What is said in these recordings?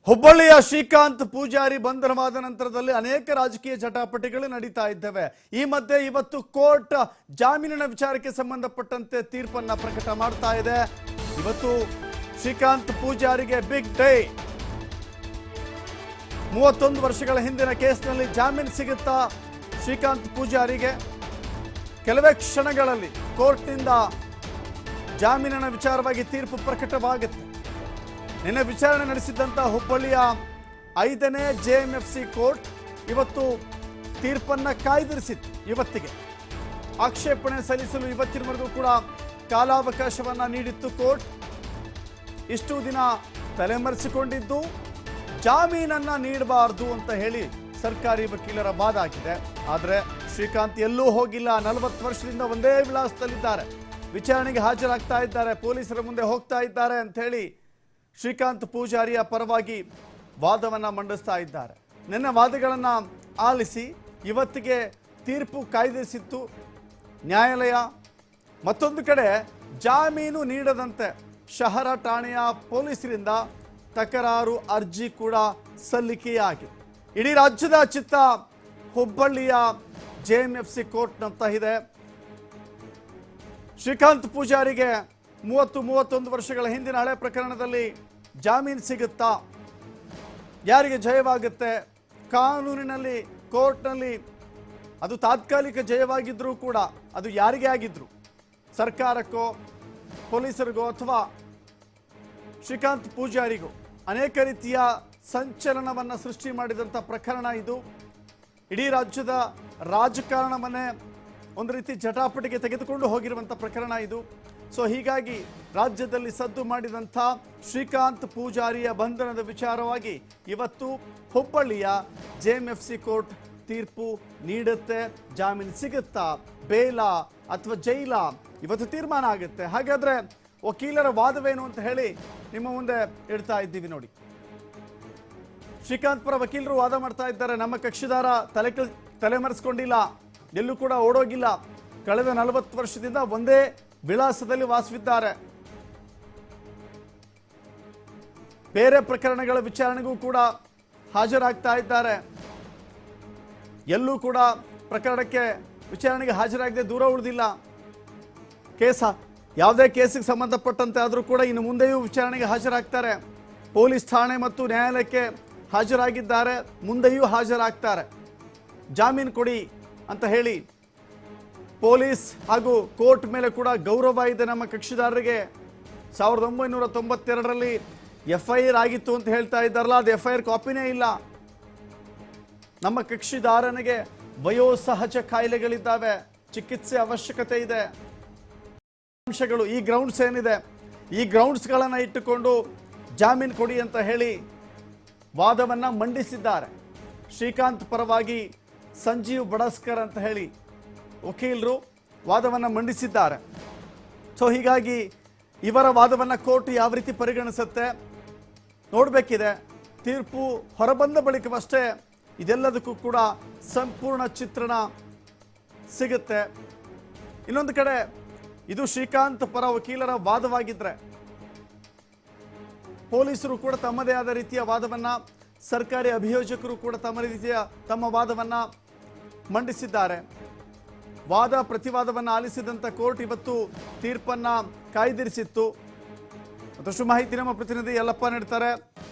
ಹುಬ್ಬಳ್ಳಿಯ ಶ್ರೀಕಾಂತ್ ಪೂಜಾರಿ ಬಂಧನವಾದ ನಂತರದಲ್ಲಿ ಅನೇಕ ರಾಜಕೀಯ ಜಟಾಪಟಿಗಳು ನಡೀತಾ ಇದ್ದವೆ. ಈ ಮಧ್ಯೆ ಇವತ್ತು ಕೋರ್ಟ್ ಜಾಮೀನಿನ ವಿಚಾರಕ್ಕೆ ಸಂಬಂಧಪಟ್ಟಂತೆ ತೀರ್ಪನ್ನ ಪ್ರಕಟ ಮಾಡ್ತಾ ಇದೆ. ಇವತ್ತು ಶ್ರೀಕಾಂತ್ ಪೂಜಾರಿಗೆ ಬಿಗ್ ಡೇ. 31 ವರ್ಷಗಳ ಹಿಂದಿನ ಕೇಸ್ನಲ್ಲಿ ಜಾಮೀನು ಸಿಗುತ್ತಾ ಶ್ರೀಕಾಂತ್ ಪೂಜಾರಿಗೆ? ಕೆಲವೇ ಕ್ಷಣಗಳಲ್ಲಿ ಕೋರ್ಟ್ನಿಂದ ಜಾಮೀನಿನ ವಿಚಾರವಾಗಿ ತೀರ್ಪು ಪ್ರಕಟವಾಗುತ್ತೆ. ನಿನ್ನೆ ವಿಚಾರಣೆ ನಡೆಸಿದ್ದಂಥ ಹುಬ್ಬಳ್ಳಿಯ 5ನೇ JMFC ಕೋರ್ಟ್ ಇವತ್ತು ತೀರ್ಪನ್ನು ಕಾಯ್ದಿರಿಸಿತ್ತು. ಇವತ್ತಿಗೆ ಆಕ್ಷೇಪಣೆ ಸಲ್ಲಿಸಲು ಇವತ್ತಿನವರೆಗೂ ಕೂಡ ಕಾಲಾವಕಾಶವನ್ನು ನೀಡಿತ್ತು ಕೋರ್ಟ್. ಇಷ್ಟು ದಿನ ತಲೆಮರೆಸಿಕೊಂಡಿದ್ದು ಜಾಮೀನನ್ನು ನೀಡಬಾರದು ಅಂತ ಹೇಳಿ ಸರ್ಕಾರಿ ವಕೀಲರ ವಾದ ಆಗಿದೆ. ಆದರೆ ಶ್ರೀಕಾಂತ್ ಎಲ್ಲೂ ಹೋಗಿಲ್ಲ. 40 ವರ್ಷದಿಂದ ಒಂದೇ ವಿಳಾಸದಲ್ಲಿದ್ದಾರೆ. ವಿಚಾರಣೆಗೆ ಹಾಜರಾಗ್ತಾ ಇದ್ದಾರೆ, ಪೊಲೀಸರ ಮುಂದೆ ಹೋಗ್ತಾ ಇದ್ದಾರೆ ಅಂತ ಹೇಳಿ ಶ್ರೀಕಾಂತ್ ಪೂಜಾರಿಯ ಪರವಾಗಿ ವಾದವನ್ನು ಮಂಡಿಸ್ತಾ ಇದ್ದಾರೆ. ನಿನ್ನೆ ವಾದಗಳನ್ನು ಆಲಿಸಿ ಇವತ್ತಿಗೆ ತೀರ್ಪು ಕಾಯ್ದಿರಿಸಿತ್ತು ನ್ಯಾಯಾಲಯ. ಮತ್ತೊಂದು ಕಡೆ ಜಾಮೀನು ನೀಡದಂತೆ ಶಹರ ಠಾಣೆಯ ಪೊಲೀಸರಿಂದ ತಕರಾರು ಅರ್ಜಿ ಕೂಡ ಸಲ್ಲಿಕೆಯಾಗಿದೆ. ಇಡೀ ರಾಜ್ಯದ ಚಿತ್ತ ಹುಬ್ಬಳ್ಳಿಯ JMFC ಕೋರ್ಟ್ನಂತ ಇದೆ. ಶ್ರೀಕಾಂತ್ ಪೂಜಾರಿಗೆ 31 ವರ್ಷಗಳ ಹಿಂದಿನ ಹಳೆ ಪ್ರಕರಣದಲ್ಲಿ ಜಾಮೀನು ಸಿಗುತ್ತಾ? ಯಾರಿಗೆ ಜಯವಾಗುತ್ತೆ? ಕಾನೂನಿನಲ್ಲಿ ಕೋರ್ಟ್ನಲ್ಲಿ ಅದು ತಾತ್ಕಾಲಿಕ ಜಯವಾಗಿದ್ದರೂ ಕೂಡ ಅದು ಯಾರಿಗೆ ಆಗಿದ್ರು, ಸರ್ಕಾರಕ್ಕೋ ಪೊಲೀಸರಿಗೋ ಅಥವಾ ಶ್ರೀಕಾಂತ್ ಪೂಜಾರಿಗೂ ಅನೇಕ ರೀತಿಯ ಸಂಚಲನವನ್ನು ಸೃಷ್ಟಿ ಮಾಡಿದಂಥ ಪ್ರಕರಣ ಇದು. ಇಡೀ ರಾಜ್ಯದ ರಾಜಕಾರಣವನ್ನೇ ಒಂದು ರೀತಿ ಜಟಾಪಟಿಗೆ ತೆಗೆದುಕೊಂಡು ಹೋಗಿರುವಂಥ ಪ್ರಕರಣ ಇದು. ಸೊ ಹೀಗಾಗಿ ರಾಜ್ಯದಲ್ಲಿ ಸದ್ದು ಮಾಡಿದಂಥ ಶ್ರೀಕಾಂತ್ ಪೂಜಾರಿಯ ಬಂಧನದ ವಿಚಾರವಾಗಿ ಇವತ್ತು ಹುಬ್ಬಳ್ಳಿಯ JMFC ಕೋರ್ಟ್ ತೀರ್ಪು ನೀಡುತ್ತೆ. ಜಾಮೀನು ಸಿಗುತ್ತಾ, ಬೇಲಾ ಅಥವಾ ಜೈಲಾ, ಇವತ್ತು ತೀರ್ಮಾನ ಆಗುತ್ತೆ. ಹಾಗಾದರೆ ವಕೀಲರ ವಾದವೇನು ಅಂತ ಹೇಳಿ ನಿಮ್ಮ ಮುಂದೆ ಇಡ್ತಾ ಇದ್ದೀವಿ ನೋಡಿ. ಶ್ರೀಕಾಂತ್ ಪರ ವಕೀಲರು ವಾದ ಮಾಡ್ತಾ ಇದ್ದಾರೆ. ನಮ್ಮ ಕಕ್ಷಿದಾರ ತಲೆಮರೆಸ್ಕೊಂಡಿಲ್ಲ, ಎಲ್ಲೂ ಕೂಡ ಓಡೋಗಿಲ್ಲ. ಕಳೆದ 40 ವರ್ಷದಿಂದ ಒಂದೇ ವಿಳಾಸದಲ್ಲಿ ವಾಸವಿದ್ದಾರೆ. ಬೇರೆ ಪ್ರಕರಣಗಳ ವಿಚಾರಣೆಗೂ ಕೂಡ ಹಾಜರಾಗ್ತಾ ಇದ್ದಾರೆ. ಎಲ್ಲೂ ಕೂಡ ಪ್ರಕರಣಕ್ಕೆ ವಿಚಾರಣೆಗೆ ಹಾಜರಾಗದೆ ದೂರ ಉಳಿದಿಲ್ಲ. ಯಾವುದೇ ಕೇಸಿಗೆ ಸಂಬಂಧಪಟ್ಟಂತೆ ಆದರೂ ಕೂಡ ಇನ್ನು ಮುಂದೆಯೂ ವಿಚಾರಣೆಗೆ ಹಾಜರಾಗ್ತಾರೆ. ಪೊಲೀಸ್ ಠಾಣೆ ಮತ್ತು ನ್ಯಾಯಾಲಯಕ್ಕೆ ಹಾಜರಾಗಿದ್ದಾರೆ, ಮುಂದೆಯೂ ಹಾಜರಾಗ್ತಾರೆ. ಜಾಮೀನು ಕೊಡಿ ಅಂತ ಹೇಳಿ ಪೊಲೀಸ್ ಹಾಗೂ ಕೋರ್ಟ್ ಮೇಲೆ ಕೂಡ ಗೌರವ ಇದೆ ನಮ್ಮ ಕಕ್ಷಿದಾರರಿಗೆ. 1992ರಲ್ಲಿ FIR ಆಗಿತ್ತು ಅಂತ ಹೇಳ್ತಾ ಇದ್ದಾರಲ್ಲ, ಅದು FIR ಕಾಪಿನೇ ಇಲ್ಲ. ನಮ್ಮ ಕಕ್ಷಿದಾರನಿಗೆ ವಯೋಸಹಜ ಕಾಯಿಲೆಗಳಿದ್ದಾವೆ, ಚಿಕಿತ್ಸೆ ಅವಶ್ಯಕತೆ ಇದೆ. ಅಂಶಗಳು ಈ ಗ್ರೌಂಡ್ಸ್ ಏನಿದೆ, ಈ ಗ್ರೌಂಡ್ಸ್ಗಳನ್ನು ಇಟ್ಟುಕೊಂಡು ಜಾಮೀನು ಕೊಡಿ ಅಂತ ಹೇಳಿ ವಾದವನ್ನು ಮಂಡಿಸಿದ್ದಾರೆ. ಶ್ರೀಕಾಂತ್ ಪರವಾಗಿ ಸಂಜೀವ್ ಬಡಸ್ಕರ್ ಅಂತ ಹೇಳಿ ವಕೀಲರು ವಾದವನ್ನು ಮಂಡಿಸಿದ್ದಾರೆ. ಸೊ ಹೀಗಾಗಿ ಇವರ ವಾದವನ್ನು ಕೋರ್ಟ್ ಯಾವ ರೀತಿ ಪರಿಗಣಿಸುತ್ತೆ ನೋಡಬೇಕಿದೆ. ತೀರ್ಪು ಹೊರಬಂದ ಬಳಿಕವಷ್ಟೇ ಇದೆಲ್ಲದಕ್ಕೂ ಕೂಡ ಸಂಪೂರ್ಣ ಚಿತ್ರಣ ಸಿಗುತ್ತೆ. ಇನ್ನೊಂದು ಕಡೆ ಇದು ಶ್ರೀಕಾಂತ್ ಪರ ವಕೀಲರ ವಾದವಾಗಿದ್ದರೆ, ಪೊಲೀಸರು ಕೂಡ ತಮ್ಮದೇ ಆದ ರೀತಿಯ ವಾದವನ್ನು, ಸರ್ಕಾರಿ ಅಭಿಯೋಜಕರು ಕೂಡ ತಮ್ಮ ವಾದವನ್ನು ಮಂಡಿಸಿದ್ದಾರೆ. ವಾದ ಪ್ರತಿವಾದವನ್ನು ಆಲಿಸಿದಂಥ ಕೋರ್ಟ್ ಇವತ್ತು ತೀರ್ಪನ್ನು ಕಾಯ್ದಿರಿಸಿತ್ತು. ಮತ್ತಷ್ಟು ಮಾಹಿತಿ ನಮ್ಮ ಪ್ರತಿನಿಧಿ ಯಲ್ಲಪ್ಪ ನೀಡ್ತಾರೆ.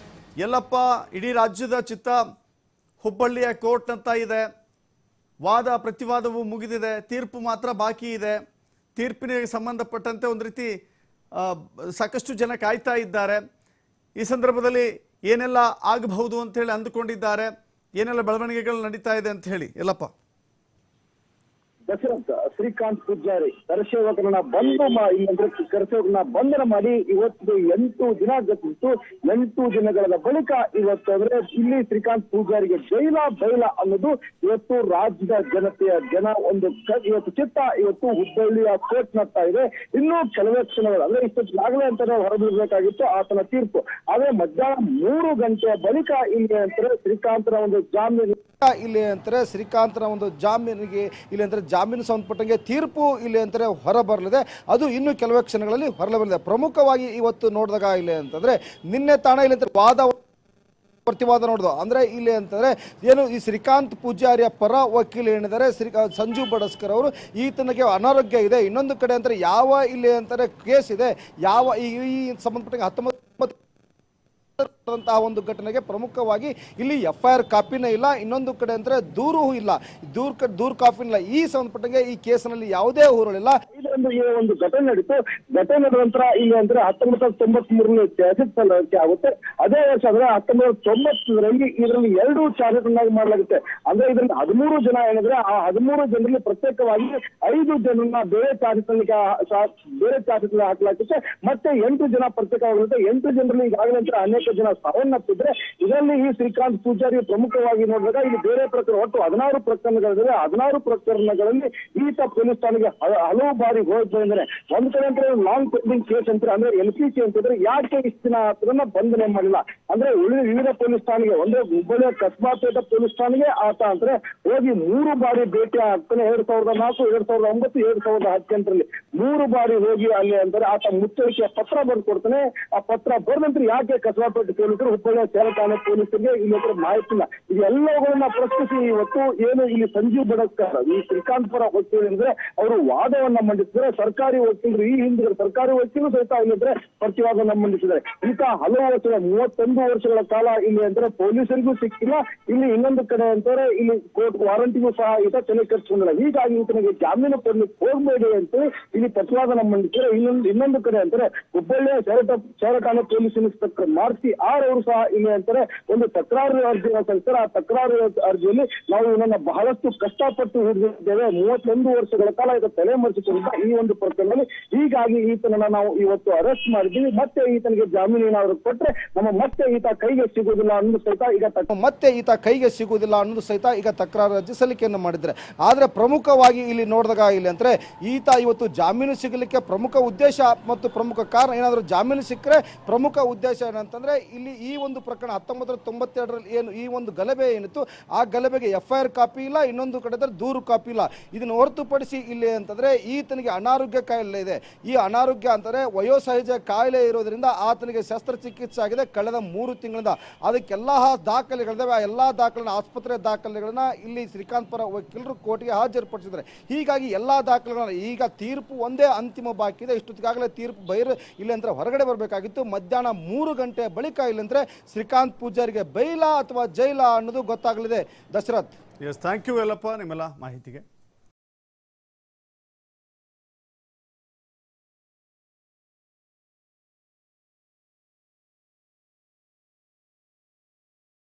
ಯಲ್ಲಪ್ಪ, ಇಡೀ ರಾಜ್ಯದ ಚಿತ್ತ ಹುಬ್ಬಳ್ಳಿಯ ಕೋರ್ಟ್ ಅಂತ ಇದೆ. ವಾದ ಪ್ರತಿವಾದವು ಮುಗಿದಿದೆ, ತೀರ್ಪು ಮಾತ್ರ ಬಾಕಿ ಇದೆ. ತೀರ್ಪಿನಿಗೆ ಸಂಬಂಧಪಟ್ಟಂತೆ ಒಂದು ರೀತಿ ಸಾಕಷ್ಟು ಜನ ಕಾಯ್ತಾ ಇದ್ದಾರೆ. ಈ ಸಂದರ್ಭದಲ್ಲಿ ಏನೆಲ್ಲ ಆಗಬಹುದು ಅಂತ ಹೇಳಿ ಅಂದುಕೊಂಡಿದ್ದಾರೆ, ಏನೆಲ್ಲ ಬೆಳವಣಿಗೆಗಳು ನಡೀತಾ ಇದೆ ಅಂತ ಹೇಳಿ ಯಲ್ಲಪ್ಪ. ದಶರಥ್, ಶ್ರೀಕಾಂತ್ ಪೂಜಾರಿ ಕರಸೇವಕರನ್ನ ಕರಸೇವಕರನ್ನ ಬಂಧನ ಮಾಡಿ ಇವತ್ತು 8 ದಿನ ಗತಿಸಿತ್ತು. 8 ದಿನಗಳ ಬಳಿಕ ಇವತ್ತು ಅಂದ್ರೆ ಇಲ್ಲಿ ಶ್ರೀಕಾಂತ್ ಪೂಜಾರಿಗೆ ಜೈಲ ಬೈಲ ಅನ್ನೋದು ಇವತ್ತು ರಾಜ್ಯದ ಜನ ಒಂದು ಇವತ್ತು ಚಿತ್ತ ಇವತ್ತು ಹುಬ್ಬಳ್ಳಿಯ ಕೋರ್ಟ್ ನಡ್ತಾ ಇದೆ. ಇನ್ನೂ ಕೆಲವೇ ಕ್ಷಣಗಳು ಅಂದ್ರೆ ಇಷ್ಟೊತ್ತಾಗಲೇ ಅಂತ ಹೊರಬಿಡಬೇಕಾಗಿತ್ತು ಆತನ ತೀರ್ಪು. ಆದ್ರೆ ಮಧ್ಯಾಹ್ನ 3 ಗಂಟೆಯ ಬಳಿಕ ಇಲ್ಲಿ ಅಂತಾರೆ ಶ್ರೀಕಾಂತರ ಒಂದು ಜಾಮೀನು ಇಲ್ಲಿ ಅಂತಾರೆ ಜಾಮೀನು ಸಂಬಂಧಪಟ್ಟಂಗೆ ತೀರ್ಪು ಇಲ್ಲಿ ಅಂತಾರೆ ಹೊರಬರಲಿದೆ. ಅದು ಇನ್ನು ಕೆಲವೇ ಕ್ಷಣಗಳಲ್ಲಿ ಹೊರಬರಲಿದೆ. ಪ್ರಮುಖವಾಗಿ ಇವತ್ತು ನೋಡಿದಾಗ ಇಲ್ಲಿ ಅಂತಂದ್ರೆ ನಿನ್ನೆ ತಾಣ ಇಲ್ಲಿ ವಾದ ಪ್ರತಿವಾದ ನೋಡಿದ್ರು ಅಂದ್ರೆ ಇಲ್ಲಿ ಅಂತಂದ್ರೆ ಏನು ಈ ಶ್ರೀಕಾಂತ್ ಪೂಜಾರಿಯ ಪರ ವಕೀಲ ಏನಿದ್ದಾರೆ ಸಂಜು ಬಡಸ್ಕರ್ ಅವರು ಈತನಿಗೆ ಅನಾರೋಗ್ಯ ಇದೆ, ಇನ್ನೊಂದು ಕಡೆ ಅಂದ್ರೆ ಯಾವ ಇಲ್ಲಿ ಅಂತಾರೆ ಕೇಸ್ ಇದೆ, ಯಾವ ಈ ಸಂಬಂಧಪಟ್ಟ 19 ಒಂದು ಘಟನೆಗೆ ಪ್ರಮುಖವಾಗಿ ಇಲ್ಲಿ FIR ಕಾಪಿನೇ ಇಲ್ಲ, ಇನ್ನೊಂದು ಕಡೆ ಅಂದ್ರೆ ದೂರು ಇಲ್ಲ, ದೂರು ಕಾಪಿ ಇಲ್ಲ. ಈ ಸಂಬಂಧಪಟ್ಟಂಗೆ ಈ ಕೇಸಿನಲ್ಲಿ ಯಾವುದೇ ಊರುಗಳಿಲ್ಲ. ಒಂದು ಘಟನೆ ನಡೀತು. ಘಟನೆ ನಡೆದ ನಂತರ ಇಲ್ಲಿ ಅಂದ್ರೆ 1993 ಚಾರ್ಜ್ ಸಲ್ಲಿಕೆ ಆಗುತ್ತೆ. ಅದೇ ವರ್ಷ ಅಂದ್ರೆ 1990ರಲ್ಲಿ ಇದರಲ್ಲಿ 2 ಚಾರ್ಜ್ ಮಾಡಲಾಗುತ್ತೆ. ಅಂದ್ರೆ ಇದರಲ್ಲಿ 13 ಜನ ಏನಿದ್ರೆ ಆ 13 ಜನರಲ್ಲಿ ಪ್ರತ್ಯೇಕವಾಗಿ 5 ಜನರನ್ನ ಬೇರೆ ಚಾರ್ಜ್ ಹಾಕಲಾಗುತ್ತೆ. ಮತ್ತೆ 8 ಜನ ಪ್ರತ್ಯೇಕವಾಗಿರುತ್ತೆ. 8 ಜನರಲ್ಲಿ ಈಗಾಗಲೇ ಅನೇಕ ಜನ ಸಾವನ್ನಪ್ಪಿದ್ರೆ ಇದರಲ್ಲಿ ಈ ಶ್ರೀಕಾಂತ್ ಪೂಜಾರಿ ಪ್ರಮುಖವಾಗಿ ನೋಡಿದಾಗ ಇಲ್ಲಿ ಬೇರೆ ಪ್ರಕರಣ ಒಟ್ಟು 16 ಪ್ರಕರಣಗಳಿವೆ. 16 ಪ್ರಕರಣಗಳಲ್ಲಿ ಈತ ಪೊಲೀಸ್ ಠಾಣೆಗೆ ಹಲವು ಬಾರಿ ಹೋಗಿ ಬಂದ್ರೆ ಒಂದ್ ಕಡೆ ಅಂದ್ರೆ ಲಾಂಗ್ ಪೆಂಡಿಂಗ್ ಕೇಸ್ ಅಂತಾರೆ, ಅಂದ್ರೆ LPC ಅಂತಿದ್ರೆ ಯಾಕೆ ಇಷ್ಟು ದಿನ ಅದನ್ನ ಬಂಧನೆ ಮಾಡಿಲ್ಲ ಅಂದ್ರೆ ವಿವಿಧ ಪೊಲೀಸ್ ಠಾಣೆಗೆ ಒಂದೇ ಹುಬ್ಬಳ್ಳಿಯ ಕಸ್ಬಾಪೇಟೆ ಪೊಲೀಸ್ ಠಾಣೆಗೆ ಆತ ಅಂದ್ರೆ ಹೋಗಿ 3 ಬಾರಿ ಭೇಟಿ ಆಗ್ತಾನೆ. 2004, 2009, 2018ರಲ್ಲಿ 3 ಬಾರಿ ಹೋಗಿ ಅಲ್ಲಿ ಅಂದ್ರೆ ಆತ ಮುಚ್ಚಳಿಕೆಯ ಪತ್ರ ಬರೆದು ಕೊಡ್ತಾನೆ. ಆ ಪತ್ರ ಬರೆದ ನಂತರ ಯಾಕೆ ಕಸ್ಬಾಪೇಟೆ ಪೊಲೀಸರು ಹುಬ್ಬಳ್ಳಿಯ ಸೇರ ಠಾಣೆ ಪೊಲೀಸರಿಗೆ ಇಲ್ಲಿ ಮಾಹಿತಿ ಇಲ್ಲ. ಇದೆಲ್ಲವುಗಳನ್ನ ಪ್ರಶ್ನಿಸಿ ಇವತ್ತು ಏನು ಇಲ್ಲಿ ಸಂಜೀವ್ ಬಡಸ್ಕರ್ ಈ ಶ್ರೀಕಾಂತ್ ಪರ ವಕೀಲ ಅಂದ್ರೆ ಅವರು ವಾದವನ್ನ ಮಂಡಿಸಿದ್ರೆ, ಸರ್ಕಾರಿ ವಕೀಲರು ಈ ಹಿಂದೆ ಸರ್ಕಾರಿ ವಕೀಲರು ಸಹಿತ ಇಲ್ಲಿದ್ರೆ ಪ್ರತಿವಾದವನ್ನ ಮಂಡಿಸಿದ್ದಾರೆ. ಈತ ಹಲವು ವರ್ಷಗಳ 31 ವರ್ಷಗಳ ಕಾಲ ಇಲ್ಲಿ ಅಂದ್ರೆ ಪೊಲೀಸರಿಗೂ ಸಿಕ್ಕಿಲ್ಲ. ಇಲ್ಲಿ ಇನ್ನೊಂದು ಕಡೆ ಅಂತಾರೆ ಇಲ್ಲಿ ಕೋರ್ಟ್ ವಾರಂಟಿಗೂ ಸಹ ಈತ ತಲೆ ಕಟ್ಸ್ಕೊಂಡಿಲ್ಲ. ಹೀಗಾಗಿ ಈತನಿಗೆ ಜಾಮೀನು ಕೊಡ್ಲಿಕ್ಕೆ ಹೋಗಬೇಡಿ ಅಂತ ಇಲ್ಲಿ ಪ್ರತಿವಾದನ ಮಂಡಿಸಿದ್ರೆ, ಇನ್ನೊಂದು ಕಡೆ ಅಂತಾರೆ ಹುಬ್ಬಳ್ಳಿಯ ಶಹರ ಠಾಣೆ ಪೊಲೀಸ್ ಇನ್ಸ್ಪೆಕ್ಟರ್ ಮಾರ್ಸಿ ಅವರು ಸಹ ಇಲ್ಲಿ ಅಂತಾರೆ ಒಂದು ತಕರಾರು ಅರ್ಜಿಯನ್ನು ಸಲ್ಲಿಸ್ತಾರೆ. ಆ ತಕರಾರು ಅರ್ಜಿಯಲ್ಲಿ ನಾವು ಇವನನ್ನ ಬಹಳಷ್ಟು ಕಷ್ಟಪಟ್ಟು ಹಿಡಿದಿದ್ದೇವೆ, 31 ವರ್ಷಗಳ ಕಾಲ ಈಗ ತಲೆಮರೆಸಿಕೊಂಡಿದ್ದ ಈ ಒಂದು ಪ್ರಕರಣದಲ್ಲಿ. ಹೀಗಾಗಿ ಈತನನ್ನ ನಾವು ಇವತ್ತು ಅರೆಸ್ಟ್ ಮಾಡಿದ್ದೀವಿ. ಮತ್ತೆ ಈತನಿಗೆ ಜಾಮೀನು ಏನಾದ್ರು ಕೊಟ್ರೆ ಮತ್ತೆ ಈತ ಕೈಗೆ ಸಿಗುವುದಿಲ್ಲ ಅನ್ನೋದು ಸಹಿತ ಈಗ ತಕರಾರು ಅರ್ಜಿ ಸಲ್ಲಿಕೆಯನ್ನು ಮಾಡಿದ್ರೆ. ಆದ್ರೆ ಪ್ರಮುಖವಾಗಿ ಇಲ್ಲಿ ನೋಡಿದಾಗ ಇಲ್ಲಿ ಅಂದ್ರೆ ಈತ ಇವತ್ತು ಜಾಮೀನು ಸಿಗಲಿಕ್ಕೆ ಪ್ರಮುಖ ಉದ್ದೇಶ ಮತ್ತು ಪ್ರಮುಖ ಕಾರಣ ಏನಾದರೂ ಜಾಮೀನು ಸಿಕ್ಕರೆ ಪ್ರಮುಖ ಉದ್ದೇಶ ಏನಂತಂದ್ರೆ ಇಲ್ಲಿ ಈ ಒಂದು ಪ್ರಕರಣ 1992ರಲ್ಲಿ ಏನು ಈ ಒಂದು ಗಲಭೆ ಏನಿತ್ತು ಆ ಗಲಭೆಗೆ FIR ಕಾಪಿ ಇಲ್ಲ, ಇನ್ನೊಂದು ಕಡೆ ದೂರು ಕಾಪಿ ಇಲ್ಲ. ಇದನ್ನು ಹೊರತುಪಡಿಸಿ ಇಲ್ಲಿ ಅಂತಂದ್ರೆ ಈತನಿಗೆ ಅನಾರೋಗ್ಯ ಕಾಯಿಲೆ ಇದೆ. ಈ ಅನಾರೋಗ್ಯ ಅಂತಂದ್ರೆ ವಯೋಸಹಜ ಕಾಯಿಲೆ ಇರೋದ್ರಿಂದ ಆತನಿಗೆ ಶಸ್ತ್ರಚಿಕಿತ್ಸೆ ಆಗಿದೆ ಕಳೆದ 3 ತಿಂಗಳಿಂದ. ಅದಕ್ಕೆಲ್ಲ ದಾಖಲೆಗಳಿದಾವೆ. ಆ ಎಲ್ಲಾ ದಾಖಲೆಗಳನ್ನ ಆಸ್ಪತ್ರೆ ದಾಖಲೆಗಳನ್ನ ಇಲ್ಲಿ ಶ್ರೀಕಾಂತ್ ಪರ ವಕೀಲರು ಕೋರ್ಟ್ಗೆ ಹಾಜರುಪಡಿಸಿದ್ದಾರೆ. ಹೀಗಾಗಿ ಎಲ್ಲಾ ದಾಖಲೆಗಳನ್ನ ಈಗ ತೀರ್ಪು ಒಂದೇ ಅಂತಿಮ ಬಾಕಿ ಇದೆ. ಇಷ್ಟೊತ್ತಿಗಾಗಲೇ ತೀರ್ಪು ಇಲ್ಲಿ ಅಂದ್ರೆ ಹೊರಗಡೆ ಬರಬೇಕಾಗಿತ್ತು. ಮಧ್ಯಾಹ್ನ 3 ಗಂಟೆ ಬಳಿಕ ಇಲ್ಲಂದ್ರೆ ಶ್ರೀಕಾಂತ್ ಪೂಜಾರಿಗೆ ಬೈಲಾ ಅಥವಾ ಜೈಲಾ ಅನ್ನೋದು ಗೊತ್ತಾಗಲಿದೆ. Dasharath. Yes, thank you Yallappa ನಿಮ್ಮೆಲ್ಲ ಮಾಹಿತಿಗೆ.